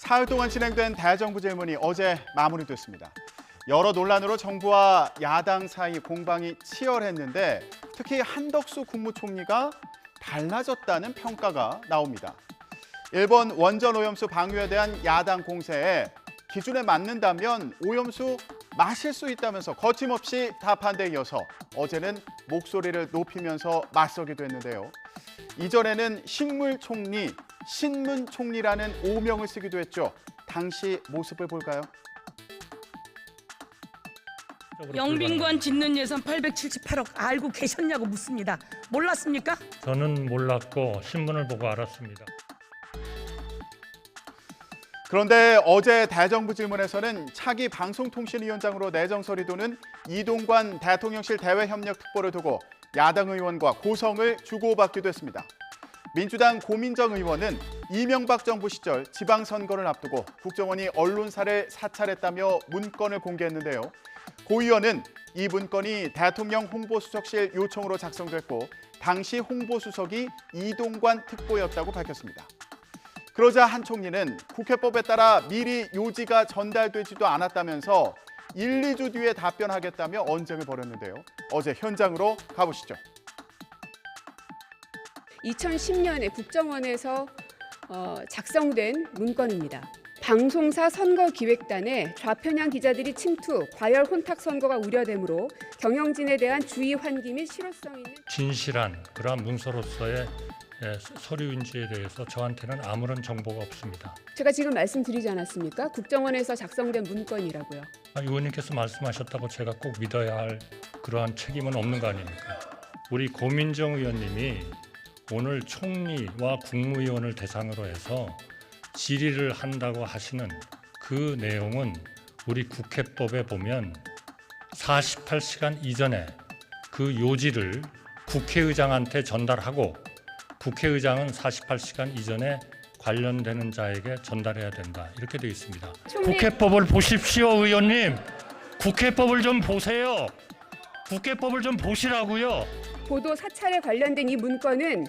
사흘 동안 진행된 대정부 질문이 어제 마무리됐습니다. 여러 논란으로 정부와 야당 사이 공방이 치열했는데 특히 한덕수 국무총리가 달라졌다는 평가가 나옵니다. 일본 원전 오염수 방류에 대한 야당 공세에 기준에 맞는다면 오염수 마실 수 있다면서 거침없이 답한 데 이어서 어제는 목소리를 높이면서 맞서기도 했는데요. 이전에는 식물총리, 신문총리라는 오명을 쓰기도 했죠. 당시 모습을 볼까요? 영빈관 짓는 예산 878억 알고 계셨냐고 묻습니다. 몰랐습니까? 저는 몰랐고 신문을 보고 알았습니다. 그런데 어제 대정부 질문에서는 차기 방송통신위원장으로 내정설이 도는 이동관 대통령실 대외협력특보를 두고 야당 의원과 고성을 주고받기도 했습니다. 민주당 고민정 의원은 이명박 정부 시절 지방선거를 앞두고 국정원이 언론사를 사찰했다며 문건을 공개했는데요. 고 의원은 이 문건이 대통령 홍보수석실 요청으로 작성됐고 당시 홍보수석이 이동관 특보였다고 밝혔습니다. 그러자 한 총리는 국회법에 따라 미리 요지가 전달되지도 않았다면서 1, 2주 뒤에 답변하겠다며 언쟁을 벌였는데요. 어제 현장으로 가보시죠. 2010년에 국정원에서 작성된 문건입니다. 방송사 선거기획단에 좌편향 기자들이 침투, 과열 혼탁 선거가 우려되므로 경영진에 대한 주의 환기 및 실효성 있는 진실한 그러한 문서로서의 서류인지에 대해서 저한테는 아무런 정보가 없습니다. 제가 지금 말씀드리지 않았습니까? 국정원에서 작성된 문건이라고요. 의원님께서 말씀하셨다고 제가 꼭 믿어야 할 그러한 책임은 없는 거 아닙니까? 우리 고민정 의원님이 오늘 총리와 국무위원을 대상으로 해서 질의를 한다고 하시는 그 내용은 우리 국회법에 보면 48시간 이전에 그 요지를 국회의장한테 전달하고 국회의장은 48시간 이전에 관련되는 자에게 전달해야 된다. 이렇게 되어 있습니다. 국회법을 보십시오, 의원님. 국회법을 좀 보세요. 국회법을 좀 보시라고요. 보도 사찰에 관련된 이 문건은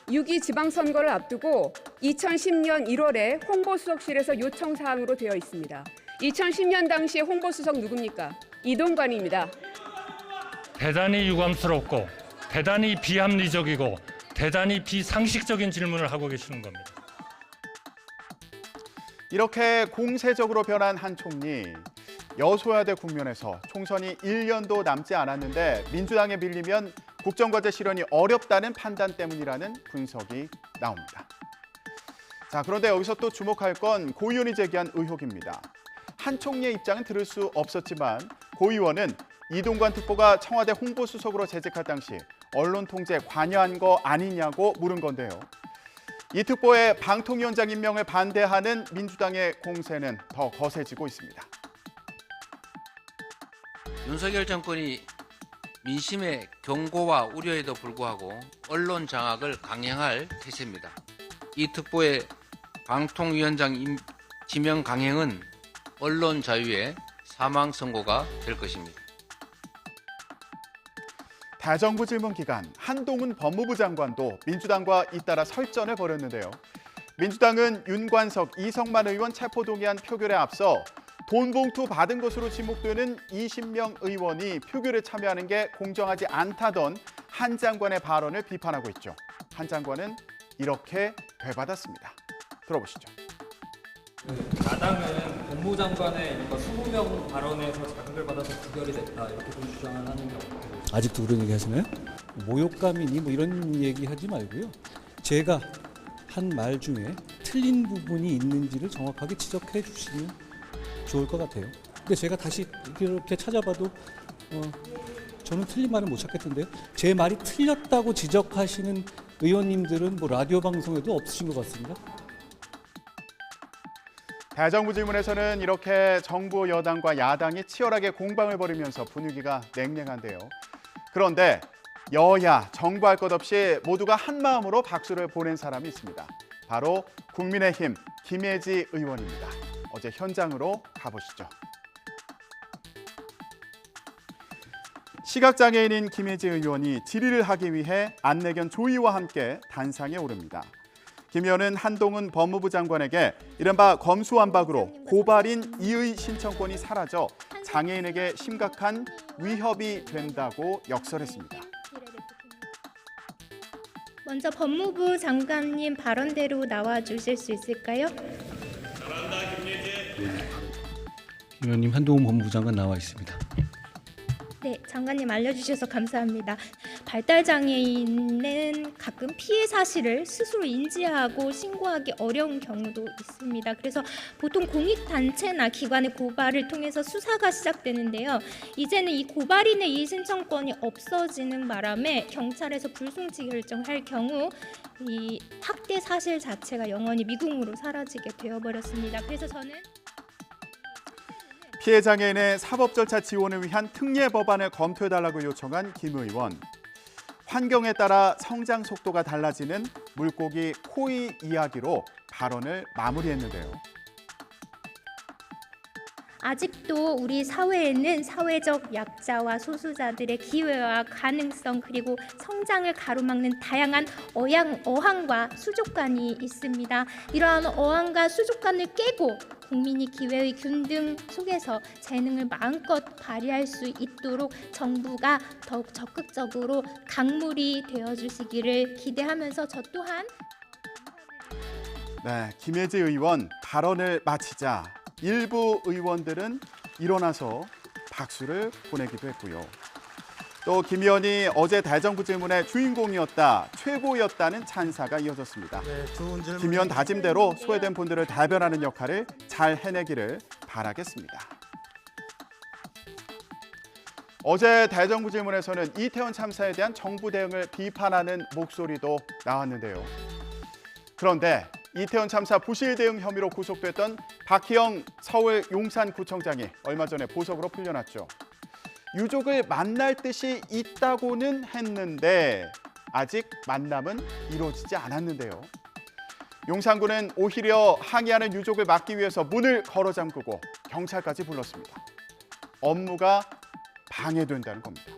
6.2 지방선거를 앞두고 2010년 1월에 홍보수석실에서 요청사항으로 되어 있습니다. 2010년 당시에 홍보수석 누굽니까? 이동관입니다. 대단히 유감스럽고 대단히 비합리적이고 대단히 비상식적인 질문을 하고 계시는 겁니다. 이렇게 공세적으로 변한 한 총리. 여소야대 국면에서 총선이 1년도 남지 않았는데 민주당에 밀리면 국정과제 실현이 어렵다는 판단 때문이라는 분석이 나옵니다. 자, 그런데 여기서 또 주목할 건 고 의원이 제기한 의혹입니다. 한 총리의 입장은 들을 수 없었지만 고 의원은 이동관 특보가 청와대 홍보수석으로 재직할 당시 언론 통제 관여한 거 아니냐고 물은 건데요. 이 특보의 방통위원장 임명을 반대하는 민주당의 공세는 더 거세지고 있습니다. 윤석열 정권이 민심의 경고와 우려에도 불구하고 언론 장악을 강행할 태세입니다. 이 특보의 방통위원장 지명 강행은 언론 자유의 사망 선고가 될 것입니다. 대정부 질문 기간 한동훈 법무부 장관도 민주당과 잇따라 설전을 벌였는데요. 민주당은 윤관석, 이성만 의원 체포동의안 표결에 앞서 돈 봉투 받은 것으로 지목되는 20명 의원이 표결에 참여하는 게 공정하지 않다던 한 장관의 발언을 비판하고 있죠. 한 장관은 이렇게 되받았습니다. 들어보시죠. 야당은 법무부 장관의 20명 발언에서 자극을 받아서 부결이 됐다 이렇게 주장을 하는 게 어떻게 보세요? 아직도 그런 얘기 하시나요? 모욕감이니 뭐 이런 얘기 하지 말고요. 제가 한 말 중에 틀린 부분이 있는지를 정확하게 지적해 주시면 좋을 것 같아요. 근데 제가 다시 이렇게 찾아봐도 저는 틀린 말은 못 찾겠던데요. 제 말이 틀렸다고 지적하시는 의원님들은 뭐 라디오 방송에도 없으신 것 같습니다. 대정부 질문에서는 이렇게 정부 여당과 야당이 치열하게 공방을 벌이면서 분위기가 냉랭한데요. 그런데 여야, 정부 할 것 없이 모두가 한 마음으로 박수를 보낸 사람이 있습니다. 바로 국민의힘 김예지 의원입니다. 어제 현장으로 가보시죠. 시각장애인인 김예지 의원이 질의를 하기 위해 안내견 조이와 함께 단상에 오릅니다. 김 의원은 한동훈 법무부 장관에게 이른바 검수완박으로 고발인 이의 신청권이 사라져 장애인에게 심각한 위협이 된다고 역설했습니다. 먼저 법무부 장관님 발언대로 나와 주실 수 있을까요? 김 의원님, 한동훈 법무부 장관 나와 있습니다. 네, 장관님 알려주셔서 감사합니다. 발달장애인은 가끔 피해 사실을 스스로 인지하고 신고하기 어려운 경우도 있습니다. 그래서 보통 공익단체나 기관의 고발을 통해서 수사가 시작되는데요. 이제는 이 고발인의 이의신청권이 없어지는 바람에 경찰에서 불송치 결정할 경우 이 학대 사실 자체가 영원히 미궁으로 사라지게 되어버렸습니다. 그래서 저는 피해 장애인의 사법 절차 지원을 위한 특례 법안을 검토해달라고 요청한 김 의원. 환경에 따라 성장 속도가 달라지는 물고기 코이 이야기로 발언을 마무리했는데요. 아직도 우리 사회에는 사회적 약자와 소수자들의 기회와 가능성 그리고 성장을 가로막는 다양한 어항과 수족관이 있습니다. 이러한 어항과 수족관을 깨고 국민이 기회의 균등 속에서 재능을 마음껏 발휘할 수 있도록 정부가 더욱 적극적으로 강물이 되어주시기를 기대하면서 저 또한 네, 김혜지 의원 발언을 마치자 일부 의원들은 일어나서 박수를 보내기도 했고요. 또 김 의원이 어제 대정부 질문의 주인공이었다, 최고였다는 찬사가 이어졌습니다. 김 의원 다짐대로 소외된 분들을 대변하는 역할을 잘 해내기를 바라겠습니다. 어제 대정부 질문에서는 이태원 참사에 대한 정부 대응을 비판하는 목소리도 나왔는데요. 그런데 이태원 참사 부실 대응 혐의로 구속됐던 박희영 서울 용산구청장이 얼마 전에 보석으로 풀려났죠. 유족을 만날 뜻이 있다고는 했는데 아직 만남은 이루어지지 않았는데요. 용산구는 오히려 항의하는 유족을 막기 위해서 문을 걸어 잠그고 경찰까지 불렀습니다. 업무가 방해된다는 겁니다.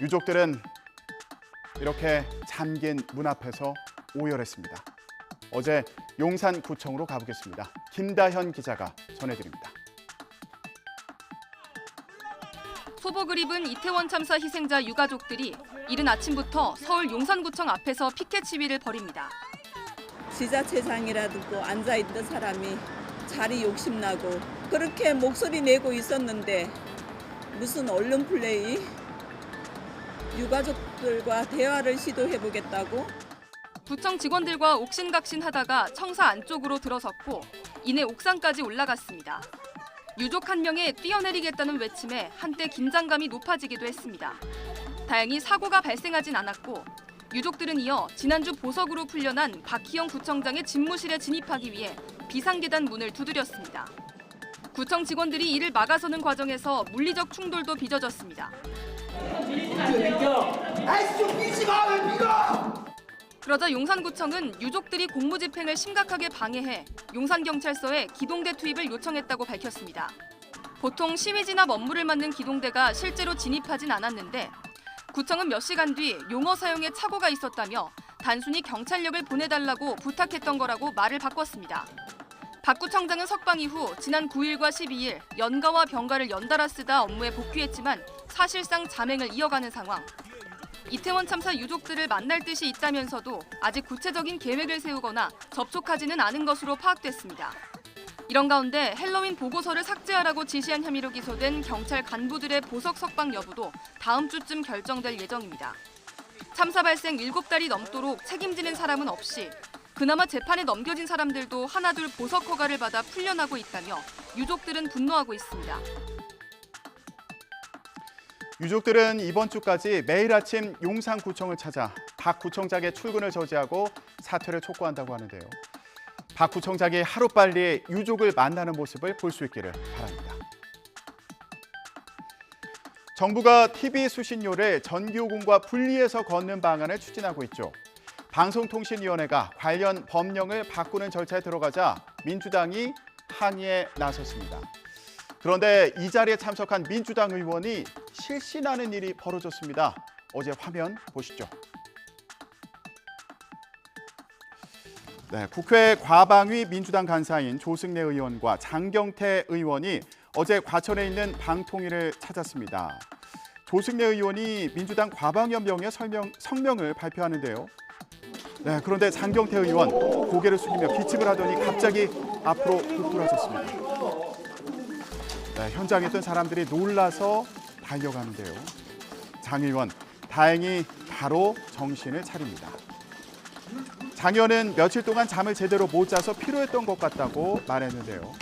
유족들은 이렇게 잠긴 문 앞에서 오열했습니다. 어제 용산구청으로 가보겠습니다. 김다현 기자가 전해드립니다. 소복을 입은 이태원 참사 희생자 유가족들이 이른 아침부터 서울 용산구청 앞에서 피켓 시위를 벌입니다. 지자체장이라도 앉아있던 사람이 자리 욕심나고 그렇게 목소리 내고 있었는데 무슨 언론 플레이? 유가족들과 대화를 시도해보겠다고? 구청 직원들과 옥신각신하다가 청사 안쪽으로 들어섰고 이내 옥상까지 올라갔습니다. 유족 한 명에 뛰어내리겠다는 외침에 한때 긴장감이 높아지기도 했습니다. 다행히 사고가 발생하진 않았고 유족들은 이어 지난주 보석으로 풀려난 박희영 구청장의 집무실에 진입하기 위해 비상계단 문을 두드렸습니다. 구청 직원들이 이를 막아서는 과정에서 물리적 충돌도 빚어졌습니다. 그러자 용산구청은 유족들이 공무집행을 심각하게 방해해 용산경찰서에 기동대 투입을 요청했다고 밝혔습니다. 보통 시위 진압 업무를 맡는 기동대가 실제로 진입하진 않았는데 구청은 몇 시간 뒤 용어 사용에 착오가 있었다며 단순히 경찰력을 보내달라고 부탁했던 거라고 말을 바꿨습니다. 박 구청장은 석방 이후 지난 9일과 12일 연가와 병가를 연달아 쓰다 업무에 복귀했지만 사실상 잠행을 이어가는 상황. 이태원 참사 유족들을 만날 뜻이 있다면서도 아직 구체적인 계획을 세우거나 접촉하지는 않은 것으로 파악됐습니다. 이런 가운데 헬로윈 보고서를 삭제하라고 지시한 혐의로 기소된 경찰 간부들의 보석 석방 여부도 다음 주쯤 결정될 예정입니다. 참사 발생 7달이 넘도록 책임지는 사람은 없이 그나마 재판에 넘겨진 사람들도 하나둘 보석 허가를 받아 풀려나고 있다며 유족들은 분노하고 있습니다. 유족들은 이번 주까지 매일 아침 용산구청을 찾아 박 구청장의 출근을 저지하고 사퇴를 촉구한다고 하는데요. 박 구청장이 하루빨리 유족을 만나는 모습을 볼 수 있기를 바랍니다. 정부가 TV 수신료를 전기요금과 분리해서 걷는 방안을 추진하고 있죠. 방송통신위원회가 관련 법령을 바꾸는 절차에 들어가자 민주당이 항의에 나섰습니다. 그런데 이 자리에 참석한 민주당 의원이 실신하는 일이 벌어졌습니다. 어제 화면 보시죠. 네, 국회 과방위 민주당 간사인 조승래 의원과 장경태 의원이 어제 과천에 있는 방통위를 찾았습니다. 조승래 의원이 민주당 과방연명의 성명을 발표하는데요. 네, 그런데 장경태 의원 고개를 숙이며 기침을 하더니 갑자기 앞으로 굽돌아졌습니다. 네, 현장에 있던 사람들이 놀라서 달려가는데요. 장 의원 다행히 바로 정신을 차립니다. 장 의원은 며칠 동안 잠을 제대로 못 자서 피로했던 것 같다고 말했는데요.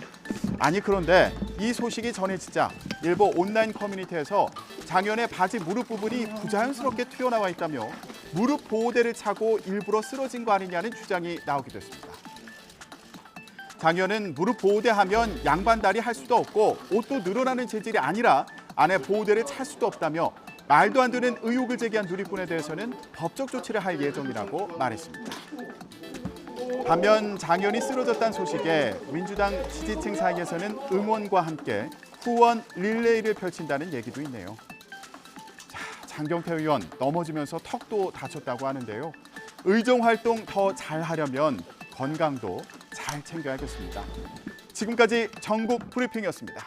아니 그런데 이 소식이 전해지자 일부 온라인 커뮤니티에서 장 의원의 바지 무릎 부분이 부자연스럽게 튀어나와 있다며 무릎 보호대를 차고 일부러 쓰러진 거 아니냐는 주장이 나오기도 했습니다. 장 의원은 무릎 보호대 하면 양반다리 할 수도 없고 옷도 늘어나는 재질이 아니라 안에 보호대를 찰 수도 없다며 말도 안 되는 의혹을 제기한 누리꾼에 대해서는 법적 조치를 할 예정이라고 말했습니다. 반면 장 의원이 쓰러졌다는 소식에 민주당 지지층 사이에서는 응원과 함께 후원 릴레이를 펼친다는 얘기도 있네요. 자, 장경태 의원 넘어지면서 턱도 다쳤다고 하는데요. 의정 활동 더 잘하려면 건강도 잘 챙겨야겠습니다. 지금까지 전국 브리핑이었습니다.